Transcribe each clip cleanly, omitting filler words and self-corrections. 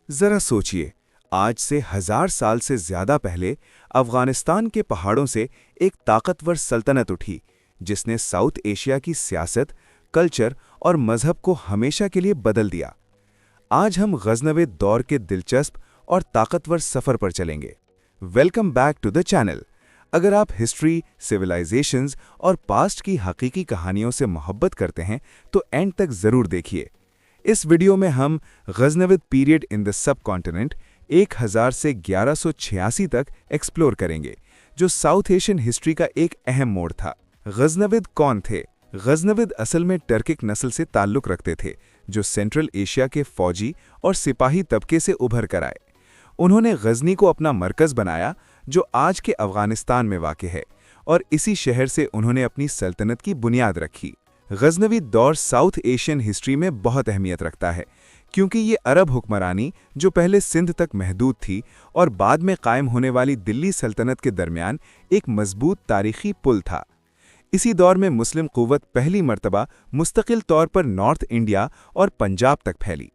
जरा सोचिए, आज से 1000 साल से ज्यादा पहले अफगानिस्तान के पहाड़ों से एक ताकतवर सल्तनत उठी जिसने साउथ एशिया की सियासत, कल्चर और मजहब को हमेशा के लिए बदल दिया। आज हम गजनविद दौर के दिलचस्प और ताकतवर सफर पर चलेंगे। Welcome back to the channel. अगर आप हिस्ट्री, सिविलाइजेशंस और पास्ट की हकीकी कहानियों से मोहब्बत करते हैं तो एंड तक जरूर देखिए। इस वीडियो में हम Ghaznavid period in the subcontinent 1000 से 1186 तक एक्सप्लोर करेंगे, जो साउथ एशियन हिस्ट्री का एक अहम मोड़ था। गजनविद कौन थे? गजनविद असल में टर्किक नस्ल से ताल्लुक रखते थे, जो सेंट्रल एशिया के फौजी और सिपाही तबके से उभर कर आए। उन्होंने गजनी को अपना मरकज बनाया, जो आज के अफगानिस्तान में वाक़ है, और इसी शहर से उन्होंने अपनी सल्तनत की बुनियाद रखी। गजनवी दौर साउथ एशियन हिस्ट्री में बहुत अहमियत रखता है, क्योंकि ये अरब हुक्मरानी जो पहले सिंध तक महदूद थी और बाद में कायम होने वाली दिल्ली सल्तनत के दरमियान एक मजबूत तारीखी पुल था। इसी दौर में मुस्लिम क़ुव्वत पहली मर्तबा मुस्तकिल तौर पर नॉर्थ इंडिया और पंजाब तक फैली।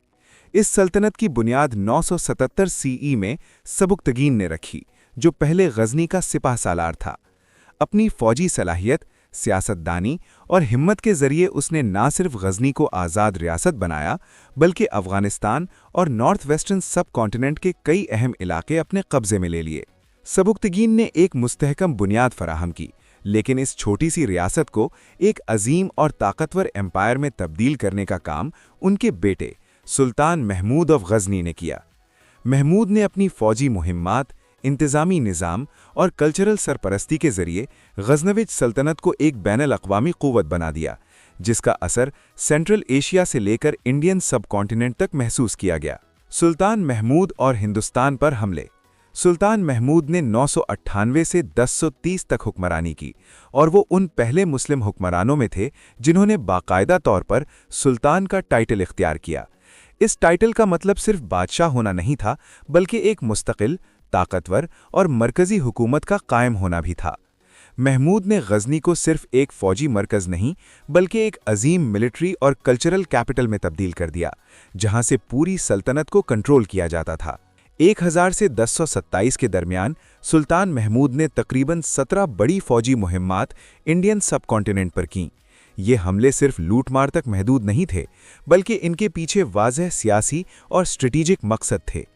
इस सल्तनत की बुनियाद 977 सीई में सबुक्तगीन ने रखी, जो पहले गजनी का सिपाह सालार था। अपनी फौजी सलाहियत, सियासतदानी और हिम्मत के जरिए उसने न सिर्फ गजनी को आज़ाद रियासत बनाया, बल्कि अफगानिस्तान और नॉर्थ वेस्टर्न सब कॉन्टिनेंट के कई अहम इलाके अपने कब्जे में ले लिए। सबुक्तगीन ने एक मुस्तहकम बुनियाद फराहम की, लेकिन इस छोटी सी रियासत को एक अजीम और ताकतवर एम्पायर में तब्दील करने का काम उनके बेटे सुल्तान महमूद ऑफ गजनी ने किया। महमूद ने अपनी फौजी मुहिम्मात, इंतज़ामी निज़ाम और कल्चरल सरपरस्ती के ज़रिए गजनविद सल्तनत को एक बैनुल अक़वामी क़ुव्वत बना दिया, जिसका असर सेंट्रल एशिया से लेकर इंडियन सब कॉन्टिनेंट तक महसूस किया गया। सुल्तान महमूद और हिंदुस्तान पर हमले। सुल्तान महमूद ने 998 से 1030 तक हुक्मरानी की, और वो उन पहले मुस्लिम हुक्मरानों में थे जिन्होंने बाकायदा तौर पर सुल्तान का टाइटल इख्तियार किया। इस टाइटल का मतलब सिर्फ बादशाह होना नहीं था, बल्कि एक मुस्तकिल, ताकतवर और मरकजी हुकूमत का कायम होना भी था। महमूद ने गजनी को सिर्फ एक फौजी मरकज नहीं, बल्कि एक अजीम मिलिट्री और कल्चरल कैपिटल में तब्दील कर दिया, जहां से पूरी सल्तनत को कंट्रोल किया जाता था। 1000 से 1027 के दरमियान सुल्तान महमूद ने तकरीबन 17 बड़ी फौजी मुहिम्मात इंडियन सब कॉन्टिनेंट पर कीं। ये हमले सिर्फ लूटमार तक महदूद नहीं थे, बल्कि इनके पीछे वाज़ेह सियासी और स्ट्रेटेजिक मकसद थे।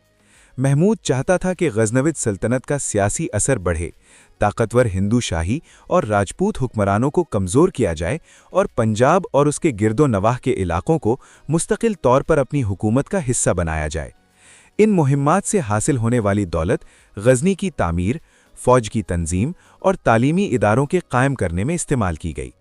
महमूद चाहता था कि गजनविद सल्तनत का सियासी असर बढ़े, ताकतवर हिंदू शाही और राजपूत हुक्मरानों को कमज़ोर किया जाए और पंजाब और उसके गिरदो नवाह के इलाकों को मुस्तकिल तौर पर अपनी हुकूमत का हिस्सा बनाया जाए। इन मुहिम्मात से हासिल होने वाली दौलत गजनी की तामीर, फ़ौज की तंजीम और तालीमी इदारों के कायम करने में इस्तेमाल की गई।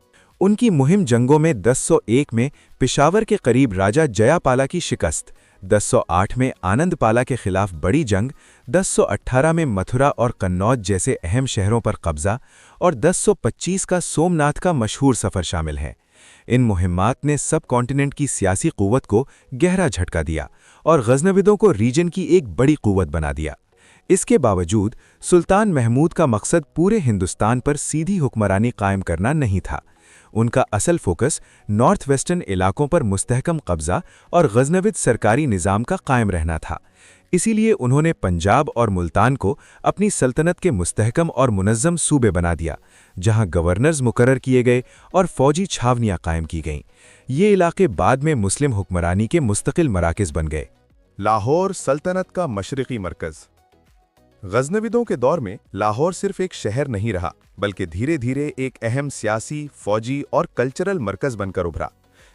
उनकी मुहिम जंगों में 1001 में पिशावर के करीब राजा जयापाला की शिकस्त, 1008 में आनंदपाला के खिलाफ बड़ी जंग, 1018 में मथुरा और कन्नौज जैसे अहम शहरों पर कब्जा और 1025 का सोमनाथ का मशहूर सफ़र शामिल है। इन मुहिम्मात ने सब कॉन्टिनेंट की सियासी क़ुव्वत को गहरा झटका दिया और गजनविदों को रीजन की एक बड़ी क़ुव्वत बना दिया। इसके बावजूद सुल्तान महमूद का मकसद पूरे हिंदुस्तान पर सीधी हुक्मरानी कायम करना नहीं था। उनका असल फोकस नॉर्थ वेस्टर्न इलाकों पर मुस्तहकम कब्जा और गजनविद सरकारी निज़ाम का कायम रहना था। इसीलिए उन्होंने पंजाब और मुल्तान को अपनी सल्तनत के मुस्तहकम और मुनज़्ज़म सूबे बना दिया, जहां गवर्नर्स मुकर्रर किए गए और फौजी छावनियां कायम की गईं। ये इलाके बाद में मुस्लिम हुक्मरानी के मुस्तकिल मराकज़ बन गए। लाहौर सल्तनत का मशरिकी मरकज़। गजनविदों के दौर में लाहौर सिर्फ एक शहर नहीं रहा, बल्कि धीरे धीरे एक अहम सियासी, फौजी और कल्चरल मरकज़ बनकर उभरा।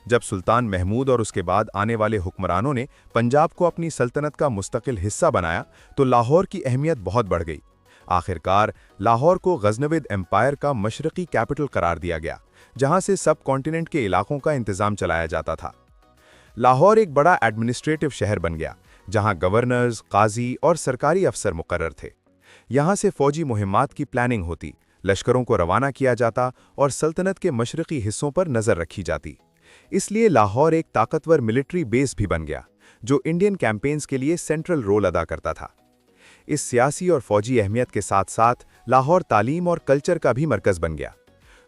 जब सुल्तान महमूद और उसके बाद आने वाले हुक्मरानों ने पंजाब को अपनी सल्तनत का मुस्तकिल हिस्सा बनाया, तो लाहौर की अहमियत बहुत बढ़ गई। आखिरकार लाहौर को गजनविद एम्पायर का मशरक़ी कैपिटल करार दिया गया, जहां से सब कॉन्टिनेंट के इलाकों का इंतज़ाम चलाया जाता था। लाहौर एक बड़ा एडमिनिस्ट्रेटिव शहर बन गया, जहां गवर्नर्स, काजी और सरकारी अफसर मुकर्रर थे। यहां से फौजी मुहिम्मात की प्लानिंग होती, लश्करों को रवाना किया जाता और सल्तनत के मशरक़ी हिस्सों पर नज़र रखी जाती। इसलिए लाहौर एक ताकतवर मिलिट्री बेस भी बन गया, जो इंडियन कैंपेन्स के लिए सेंट्रल रोल अदा करता था। इस सियासी और फौजी अहमियत के साथ साथ लाहौर तालीम और कल्चर का भी मरकज़ बन गया।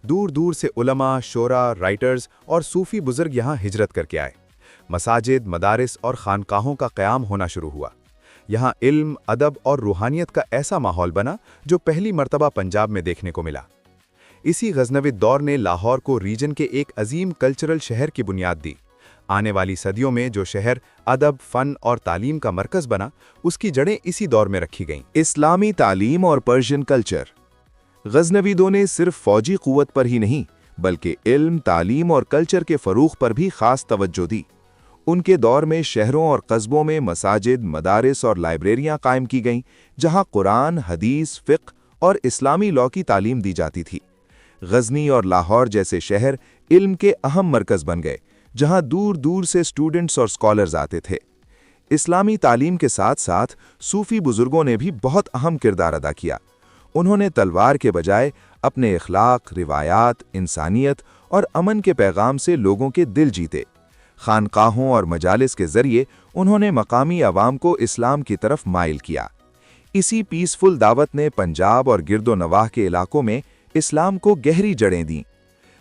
दूर दूर से उलमा, शोरा, राइटर्स और सूफ़ी बुज़ुर्ग यहाँ हिजरत करके आए। मसाजिद, मदारिस और खानकाहों का क़याम होना शुरू हुआ। यहाँ इल्म, अदब और रूहानियत का ऐसा माहौल बना जो पहली मर्तबा पंजाब में देखने को मिला। इसी गज़नविद दौर ने लाहौर को रीजन के एक अजीम कल्चरल शहर की बुनियाद दी। आने वाली सदियों में जो शहर अदब, फ़न और तालीम का मरकज़ बना, उसकी जड़ें इसी दौर में रखी गईं। इस्लामी तालीम और पर्शियन कल्चर। गज़नविदों ने सिर्फ फ़ौजी क़ुव्वत पर ही नहीं बल्कि इल्म, तालीम और कल्चर के फ़रूग़ पर भी ख़ास तवज्जो दी। उनके दौर में शहरों और कस्बों में मसाजिद, मदारिस और लाइब्रेरियां कायम की गईं, जहां कुरान, हदीस, फ़िक़्ह और इस्लामी लॉ की तालीम दी जाती थी। गज़नी और लाहौर जैसे शहर इल्म के अहम मरकज़ बन गए, जहां दूर दूर से स्टूडेंट्स और स्कॉलर्स आते थे। इस्लामी तालीम के साथ साथ सूफ़ी बुज़ुर्गों ने भी बहुत अहम किरदार अदा किया। उन्होंने तलवार के बजाय अपने इखलाक, रिवायात, इंसानियत और अमन के पैगाम से लोगों के दिल जीते। खानकाहों और मजालिस के ज़रिए उन्होंने मकामी अवाम को इस्लाम की तरफ माइल किया। इसी पीसफुल दावत ने पंजाब और गिरदो नवाह के इलाकों में इस्लाम को गहरी जड़ें दीं।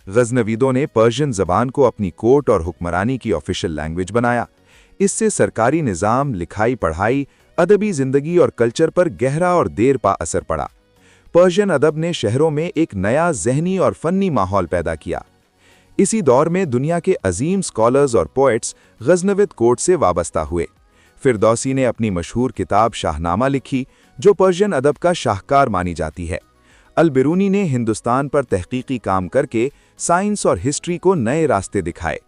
गज़नवीदों ने पर्शियन ज़बान को अपनी कोर्ट और हुक्मरानी की ऑफिशियल लैंग्वेज बनाया। इससे सरकारी निज़ाम, लिखाई पढ़ाई, अदबी ज़िंदगी और कल्चर पर गहरा और देरपा असर पड़ा। पर्शियन अदब ने शहरों में एक नया ज़हनी और फ़न्नी माहौल पैदा किया। इसी दौर में दुनिया के अजीम स्कॉलर्स और पोएट्स गज़नविद कोर्ट से वाबस्ता हुए। फिरदौसी ने अपनी मशहूर किताब शाहनामा लिखी, जो पर्शियन अदब का शाहकार मानी जाती है। अल-बिरूनी ने हिंदुस्तान पर तहकीकी काम करके साइंस और हिस्ट्री को नए रास्ते दिखाए।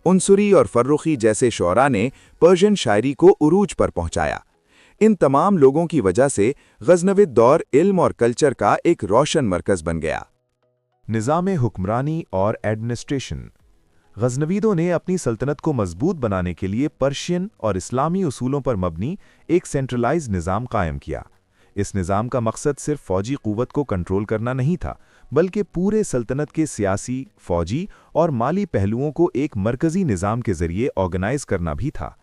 उनसुरी और फर्रुखी जैसे शोरा ने पर्शियन शायरी को उरूज पर पहुंचाया। इन तमाम लोगों की वजह से गज़नविद दौर इल्म और कल्चर का एक रोशन मरकज़ बन गया। निज़ाम हुक्मरानी और एडमिनिस्ट्रेशन। गज़नवीदों ने अपनी सल्तनत को मजबूत बनाने के लिए पर्शियन और इस्लामी उसूलों पर मबनी एक सेंट्रलाइज्ड निज़ाम कायम किया। इस निज़ाम का मकसद सिर्फ फ़ौजी क़ुव्वत को कंट्रोल करना नहीं था, बल्कि पूरे सल्तनत के सियासी, फ़ौजी और माली पहलुओं को एक मरकज़ी निज़ाम के ज़रिए ऑर्गेनाइज़ करना भी था।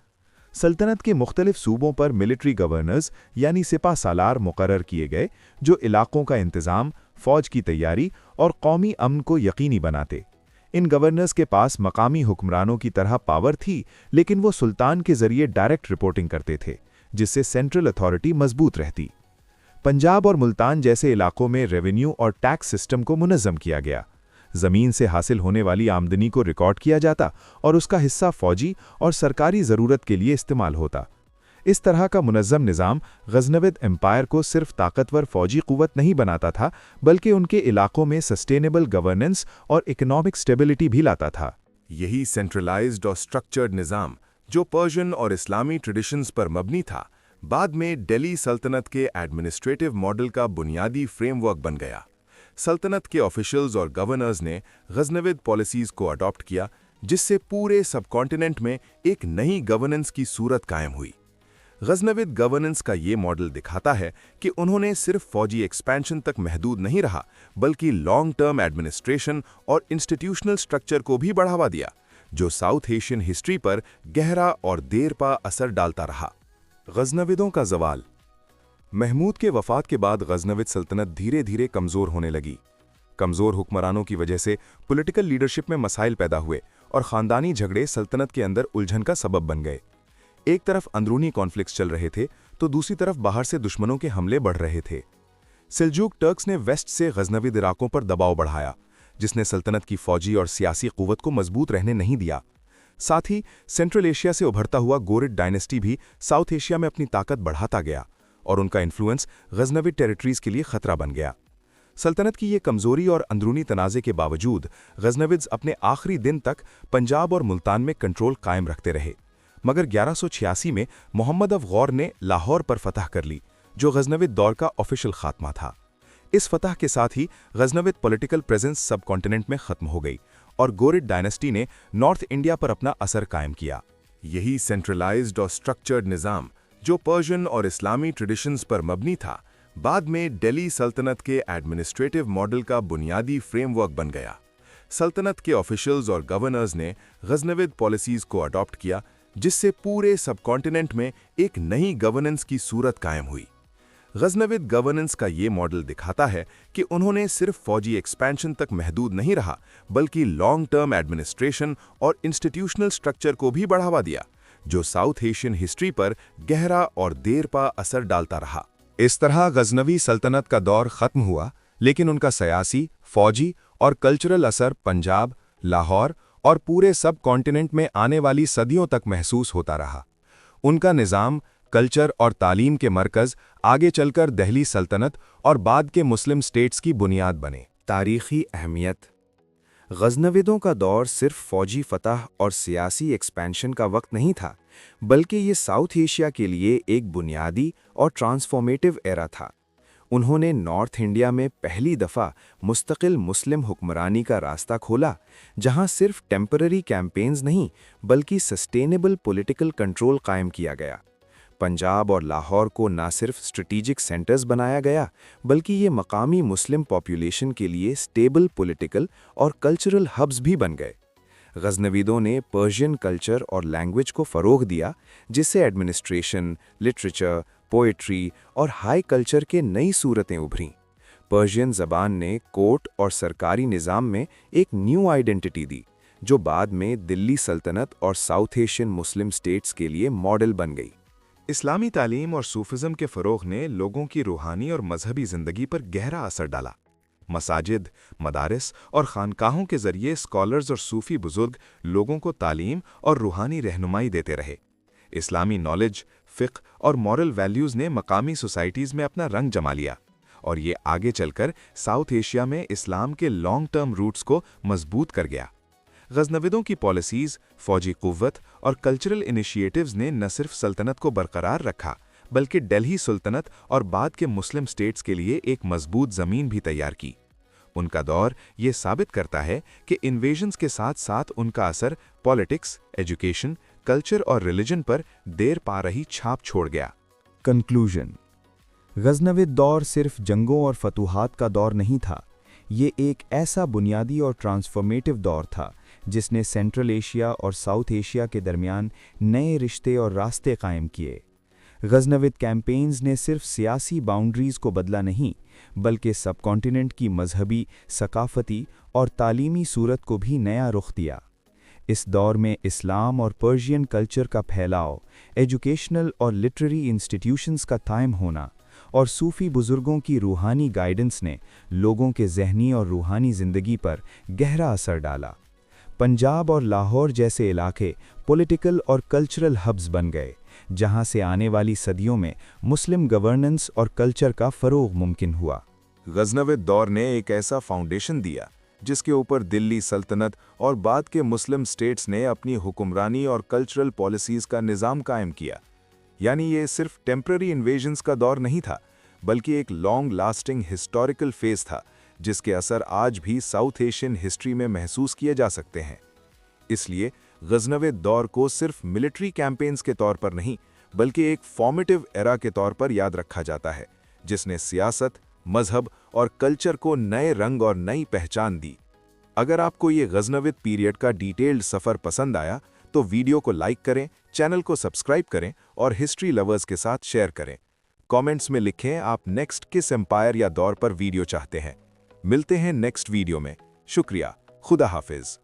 सल्तनत के मुख्तलिफ सूबों पर मिलिट्री गवर्नर्स यानी सिपा सालार मुकर्रर किए गए, जो इलाकों का इंतज़ाम, फ़ौज की तैयारी और कौमी अमन को यकीनी बनाते। इन गवर्नर्स के पास मकामी हुक्मरानों की तरह पावर थी, लेकिन वो सुल्तान के ज़रिए डायरेक्ट रिपोर्टिंग करते थे, जिससे सेंट्रल अथॉरिटी मजबूत रहती। पंजाब और मुल्तान जैसे इलाकों में रेवेन्यू और टैक्स सिस्टम को मुनज़्ज़म किया गया। ज़मीन से हासिल होने वाली आमदनी को रिकॉर्ड किया जाता और उसका हिस्सा फ़ौजी और सरकारी ज़रूरत के लिए इस्तेमाल होता। इस तरह का मुनज़्ज़म निज़ाम गज़नविद एम्पायर को सिर्फ ताकतवर फ़ौजी क़ुव्वत नहीं बनाता था, बल्कि उनके इलाकों में सस्टेनेबल गवर्नेंस और इकोनॉमिक स्टेबिलिटी भी लाता था। यही सेंट्रलाइज्ड और स्ट्रक्चर्ड निज़ाम, जो पर्शियन और इस्लामी ट्रेडिशंस पर मबनी था, बाद में दिल्ली सल्तनत के एडमिनिस्ट्रेटिव मॉडल का बुनियादी फ्रेमवर्क बन गया। सल्तनत के ऑफिशियल्स और गवर्नर्स ने गज़नविद पॉलिसीज़ को अडॉप्ट किया, जिससे पूरे सबकॉन्टिनेंट में एक नई गवर्नेंस की सूरत कायम हुई। गज़नविद गवर्नेंस का ये मॉडल दिखाता है कि उन्होंने सिर्फ फौजी एक्सपेंशन तक महदूद नहीं रहा, बल्कि लॉन्ग टर्म एडमिनिस्ट्रेशन और इंस्टीट्यूशनल स्ट्रक्चर को भी बढ़ावा दिया, जो साउथ एशियन हिस्ट्री पर गहरा और देरपा असर डालता रहा। गज़नविदों का ज़वाल। महमूद के वफ़ात के बाद गज़नविद सल्तनत धीरे धीरे कमज़ोर होने लगी। कमज़ोर हुक्मरानों की वजह से पॉलिटिकल लीडरशिप में मसाइल पैदा हुए और ख़ानदानी झगड़े सल्तनत के अंदर उलझन का सबब बन गए। एक तरफ अंदरूनी कॉन्फ्लिक्ट्स चल रहे थे, तो दूसरी तरफ बाहर से दुश्मनों के हमले बढ़ रहे थे। सेल्जूक टर्क्स ने वेस्ट से गज़नविद इलाकों पर दबाव बढ़ाया, जिसने सल्तनत की फ़ौजी और सियासी क़ुव्वत को मजबूत रहने नहीं दिया। साथ ही सेंट्रल एशिया से उभरता हुआ गोरिड डायनेस्टी भी साउथ एशिया में अपनी ताकत बढ़ाता गया और उनका इन्फ्लुएंस गज़नविद टेरिटरीज़ के लिए खतरा बन गया। सल्तनत की ये कमज़ोरी और अंदरूनी तनाज़े के बावजूद गज़नविद्स अपने आखिरी दिन तक पंजाब और मुल्तान में कंट्रोल कायम रखते रहे, मगर 1186 में मोहम्मद अफ़ग़ौर ने लाहौर पर फतह कर ली, जो गज़नविद दौर का ऑफिशियल खात्मा था। इस फतह के साथ ही गज़नविद पॉलिटिकल प्रेजेंस सब कॉन्टिनेंट में ख़त्म हो गई और गोरिड डायनेस्टी ने नॉर्थ इंडिया पर अपना असर कायम किया। यही सेंट्रलाइज्ड और स्ट्रक्चर्ड निज़ाम, जो पर्शियन और इस्लामी ट्रेडिशंस पर मबनी था, बाद में दिल्ली सल्तनत के एडमिनिस्ट्रेटिव मॉडल का बुनियादी फ्रेमवर्क बन गया। सल्तनत के ऑफिशियल्स और गवर्नर्स ने गज़नविद पॉलिसीज़ को अडॉप्ट किया, जिससे पूरे सबकॉन्टिनेंट में एक नई गवर्नेंस की सूरत कायम हुई। गज़नविद गवर्नेंस का ये मॉडल दिखाता है कि उन्होंने सिर्फ फौजी एक्सपेंशन तक महदूद नहीं रहा, बल्कि लॉन्ग टर्म एडमिनिस्ट्रेशन और इंस्टीट्यूशनल स्ट्रक्चर को भी बढ़ावा दिया, जो साउथ एशियन हिस्ट्री पर गहरा और देरपा असर डालता रहा। इस तरह गजनवी सल्तनत का दौर खत्म हुआ, लेकिन उनका सियासी, फौजी और कल्चरल असर पंजाब, लाहौर और पूरे सब कॉन्टिनेंट में आने वाली सदियों तक महसूस होता रहा। उनका निज़ाम, कल्चर और तालीम के मरकज़ आगे चलकर दिल्ली सल्तनत और बाद के मुस्लिम स्टेट्स की बुनियाद बने। तारीख़ी अहमियत। गज़नविदों का दौर सिर्फ फ़ौजी फतह और सियासी एक्सपेंशन का वक्त नहीं था, बल्कि ये साउथ एशिया के लिए एक बुनियादी और ट्रांसफॉर्मेटिव एरा था। उन्होंने नॉर्थ इंडिया में पहली दफ़ा मुस्तकिल मुस्लिम हुक्मरानी का रास्ता खोला, जहां सिर्फ टेम्पररी कैंपेन्स नहीं बल्कि सस्टेनेबल पॉलिटिकल कंट्रोल कायम किया गया। पंजाब और लाहौर को न सिर्फ स्ट्रेटेजिक सेंटर्स बनाया गया, बल्कि ये मकामी मुस्लिम पॉपुलेशन के लिए स्टेबल पॉलिटिकल और कल्चरल हब्स भी बन गए। गज़नविदों ने पर्शियन कल्चर और लैंग्वेज को फ़रोग़ दिया, जिससे एडमिनिस्ट्रेशन, लिटरेचर, पोएट्री और हाई कल्चर के नई सूरतें उभरीं। पर्शियन ज़बान ने कोर्ट और सरकारी निज़ाम में एक न्यू आइडेंटिटी दी, जो बाद में दिल्ली सल्तनत और साउथ एशियन मुस्लिम स्टेट्स के लिए मॉडल बन गई। इस्लामी तालीम और सूफिज़्म के फ़रोग़ ने लोगों की रूहानी और मजहबी ज़िंदगी पर गहरा असर डाला। मसाजिद, मदारिस और खानकाहों के ज़रिए स्कॉलर्स और सूफ़ी बुज़ुर्ग लोगों को तालीम और रूहानी रहनुमाई देते रहे। इस्लामी नॉलेज, फ़िक़्ह और मॉरल वैल्यूज़ ने मकामी सोसाइटीज़ में अपना रंग जमा लिया, और ये आगे चलकर साउथ एशिया में इस्लाम के लॉन्ग टर्म रूट्स को मजबूत कर गया। गज़नविदों की पॉलिसीज़, फ़ौजी क़ुव्वत और कल्चरल इनिशिएटिव्स ने न सिर्फ सल्तनत को बरकरार रखा, बल्कि दिल्ली सुल्तनत और बाद के मुस्लिम स्टेट्स के लिए एक मजबूत ज़मीन भी तैयार की। उनका दौर ये साबित करता है कि इन्वेजन्स के साथ साथ उनका असर पॉलिटिक्स, एजुकेशन, कल्चर और रिलीजन पर देर पा रही छाप छोड़ गया। कंक्लूजन। गज़नविद दौर सिर्फ जंगों और फतूहात का दौर नहीं था, ये एक ऐसा बुनियादी और ट्रांसफॉर्मेटिव दौर था जिसने सेंट्रल एशिया और साउथ एशिया के दरमियान नए रिश्ते और रास्ते कायम किए। गज़नविद कैंपेन्स ने सिर्फ सियासी बाउंड्रीज़ को बदला नहीं, बल्कि सब कॉन्टिनेंट की मजहबी, सकाफती और तालीमी सूरत को भी नया रुख दिया। इस दौर में इस्लाम और पर्शियन कल्चर का फैलाव, एजुकेशनल और लिटरेरी इंस्टीट्यूशंस का कायम होना और सूफ़ी बुज़ुर्गों की रूहानी गाइडेंस ने लोगों के ज़हनी और रूहानी ज़िंदगी पर गहरा असर डाला। पंजाब और लाहौर जैसे इलाके पॉलिटिकल और कल्चरल हब्स बन गए, जहां से आने वाली सदियों में मुस्लिम गवर्नेंस और कल्चर का फ़रोग़ मुमकिन हुआ। गज़नविद दौर ने एक ऐसा फाउंडेशन दिया जिसके ऊपर दिल्ली सल्तनत और बाद के मुस्लिम स्टेट्स ने अपनी हुक्मरानी और कल्चरल पॉलिसीज़ का निज़ाम कायम किया। यानी ये सिर्फ टेम्पररी इन्वेजन्स का दौर नहीं था, बल्कि एक लॉन्ग लास्टिंग हिस्टोरिकल फेज़ था, जिसके असर आज भी साउथ एशियन हिस्ट्री में महसूस किए जा सकते हैं। इसलिए गज़नविद दौर को सिर्फ मिलिट्री कैंपेन्स के तौर पर नहीं, बल्कि एक फॉर्मेटिव एरा के तौर पर याद रखा जाता है, जिसने सियासत, मजहब और कल्चर को नए रंग और नई पहचान दी। अगर आपको ये गज़नविद पीरियड का डिटेल्ड सफ़र पसंद आया तो वीडियो को लाइक करें, चैनल को सब्सक्राइब करें और हिस्ट्री लवर्स के साथ शेयर करें। कमेंट्स में लिखें आप नेक्स्ट किस एम्पायर या दौर पर वीडियो चाहते हैं। मिलते हैं नेक्स्ट वीडियो में। शुक्रिया। खुदा हाफिज।